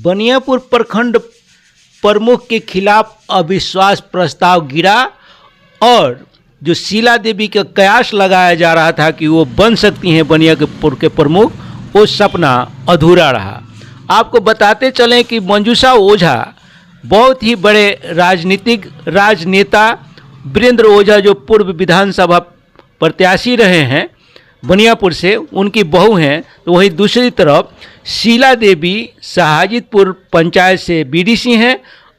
बनियापुर प्रखंड प्रमुख के खिलाफ अविश्वास प्रस्ताव गिरा और जो शीला देवी का कयास लगाया जा रहा था कि वो बन सकती हैं बनियापुर के प्रमुख, वो सपना अधूरा रहा। आपको बताते चलें कि मंजूषा ओझा बहुत ही बड़े राजनेता वीरेंद्र ओझा जो पूर्व विधानसभा प्रत्याशी रहे हैं बनियापुर से, उनकी बहू हैं। तो वहीं दूसरी तरफ शीला देवी शाहजीपुर पंचायत से बीडीसी हैं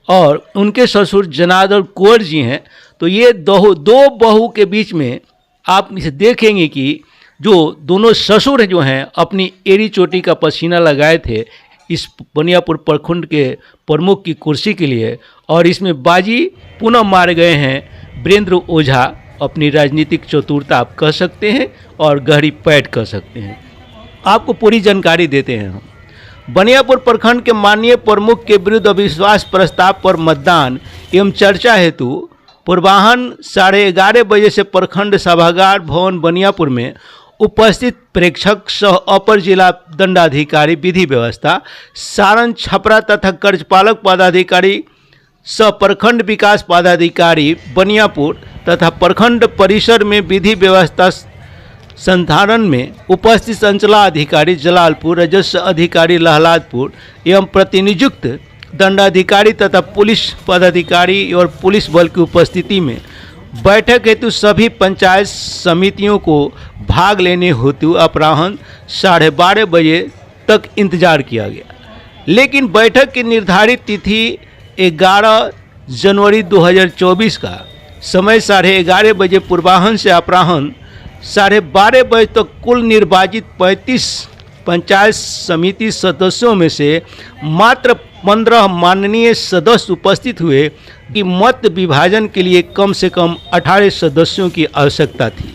और उनके ससुर जनार्दन कुंवर जी हैं। तो ये दो बहू के बीच में आप इसे देखेंगे कि जो दोनों ससुर जो हैं अपनी एड़ी चोटी का पसीना लगाए थे इस बनियापुर प्रखंड के प्रमुख की कुर्सी के लिए, और इसमें बाजी पुनः मार गए हैं वीरेंद्र ओझा। अपनी राजनीतिक चतुरता आप कह सकते हैं और गहरी पैठ कह सकते हैं। आपको पूरी जानकारी देते हैं हम। बनियापुर प्रखंड के माननीय प्रमुख के विरुद्ध अविश्वास प्रस्ताव पर मतदान एवं चर्चा हेतु पूर्वाह्न 11:30 बजे से प्रखंड सभागार भवन बनियापुर में उपस्थित प्रेक्षक सह अपर जिला दंडाधिकारी विधि व्यवस्था सारण छपरा तथा कार्यपालक पदाधिकारी सह प्रखंड विकास पदाधिकारी बनियापुर तथा प्रखंड परिसर में विधि व्यवस्था संधारण में उपस्थित अंचलाधिकारी जलालपुर, राजस्व अधिकारी लहलादपुर एवं प्रतिनियुक्त दंडाधिकारी तथा पुलिस पदाधिकारी और पुलिस बल की उपस्थिति में बैठक हेतु सभी पंचायत समितियों को भाग लेने हेतु अपराह्न 12:30 बजे तक इंतजार किया गया। लेकिन बैठक की निर्धारित तिथि 11 जनवरी 2024 का समय 11:30 बजे पूर्वाह्न से अपराह्न 12:30 बजे तक कुल निर्वाचित 35 पंचायत समिति सदस्यों में से मात्र 15 माननीय सदस्य उपस्थित हुए कि मत विभाजन के लिए कम से कम 18 सदस्यों की आवश्यकता थी।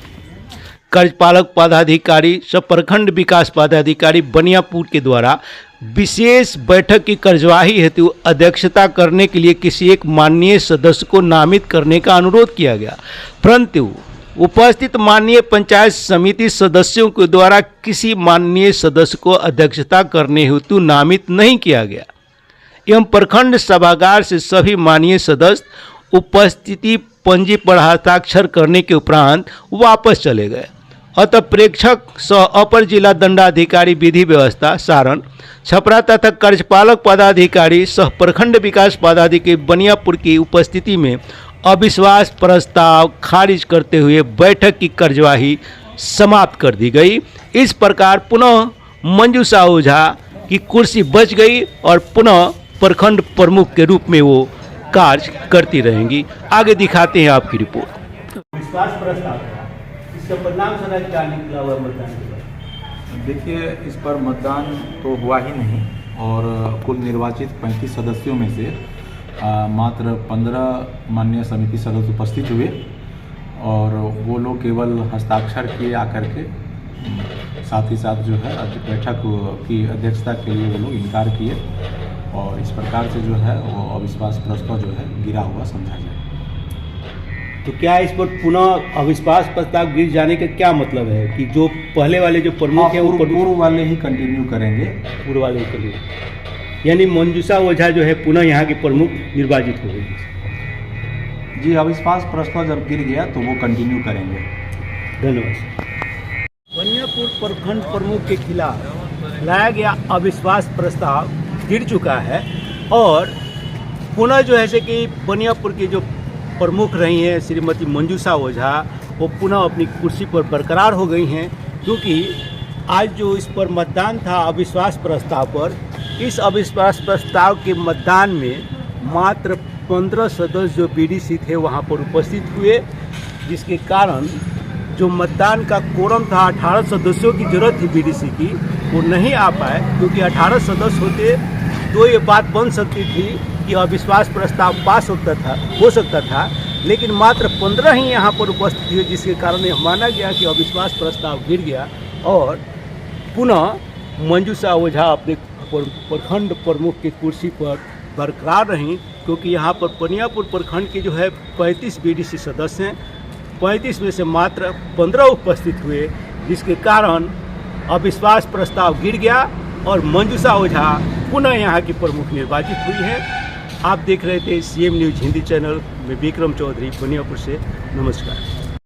कार्यपालक पदाधिकारी सब प्रखंड विकास पदाधिकारी बनियापुर के द्वारा विशेष बैठक की कार्यवाही हेतु अध्यक्षता करने के लिए किसी एक माननीय सदस्य को नामित करने का अनुरोध किया गया, परंतु उपस्थित माननीय पंचायत समिति सदस्यों के द्वारा किसी माननीय सदस्य को अध्यक्षता करने हेतु नामित नहीं किया गया एवं प्रखंड सभागार से सभी माननीय सदस्य उपस्थिति पंजी पर हस्ताक्षर करने के उपरांत वापस चले गए। अतः प्रेक्षक सह अपर जिला दंडाधिकारी विधि व्यवस्था सारण छपरा तथा कार्यपालक पदाधिकारी सह प्रखंड विकास पदाधिकारी बनियापुर की उपस्थिति में अविश्वास प्रस्ताव खारिज करते हुए बैठक की कार्यवाही समाप्त कर दी गई। इस प्रकार पुनः मंजूषा ओझा की कुर्सी बच गई और पुनः प्रखंड प्रमुख के रूप में वो कार्य करती रहेंगी। आगे दिखाते हैं आपकी रिपोर्ट। विश्वास प्रस्ताव इसका परिणाम सना क्या निकला हुआ मतदान के बाद? देखिए, इस पर मतदान तो हुआ ही नहीं और कुल निर्वाचित 35 सदस्यों में से मात्र 15 माननीय समिति सदस्य उपस्थित हुए और वो लोग केवल हस्ताक्षर किए आकर के, साथ ही साथ जो है बैठक की अध्यक्षता के लिए वो लोग इनकार किए और इस प्रकार से जो है वो अविश्वास प्रस्ताव जो है गिरा हुआ समझा जाए। तो क्या इस पर पुनः अविश्वास प्रस्ताव गिर जाने का क्या मतलब है कि जो पहले वाले जो प्रमुख है वो पूर्व वाले ही कंटिन्यू करेंगे? पूर्व वाले ही, यानी मंजूषा ओझा जो है पुनः यहाँ के प्रमुख निर्वाचित हो गई? जी, अविश्वास प्रस्ताव जब गिर गया तो वो कंटिन्यू करेंगे। धन्यवाद। बनियापुर प्रखंड प्रमुख के खिलाफ लाया गया अविश्वास प्रस्ताव गिर चुका है और पुनः जो है कि बनियापुर की जो प्रमुख रही हैं श्रीमती मंजूषा ओझा, वो पुनः अपनी कुर्सी पर बरकरार हो गई हैं, क्योंकि आज जो इस पर मतदान था अविश्वास प्रस्ताव पर, इस अविश्वास प्रस्ताव के मतदान में मात्र 15 सदस्य जो बीडीसी थे वहां पर उपस्थित हुए, जिसके कारण जो मतदान का कोरम था 18 सदस्यों की जरूरत थी बीडीसी की, वो नहीं आ पाए। क्योंकि 18 सदस्य होते तो ये बात बन सकती थी कि अविश्वास प्रस्ताव पास हो सकता था, लेकिन मात्र 15 ही यहाँ पर उपस्थित हुए, जिसके कारण यह माना गया कि अविश्वास प्रस्ताव गिर गया और पुनः मंजूषा ओझा अपने प्रखंड प्रमुख की कुर्सी पर बरकरार रहीं। क्योंकि यहाँ पर बनियापुर प्रखंड के जो है 35 बीडीसी सदस्य हैं, 35 में से मात्र 15 उपस्थित हुए, जिसके कारण अविश्वास प्रस्ताव गिर गया और मंजूषा ओझा पुनः यहाँ की प्रमुख निर्वाचित हुई है। आप देख रहे थे CM न्यूज़ हिंदी चैनल में विक्रम चौधरी बनियापुर से। नमस्कार।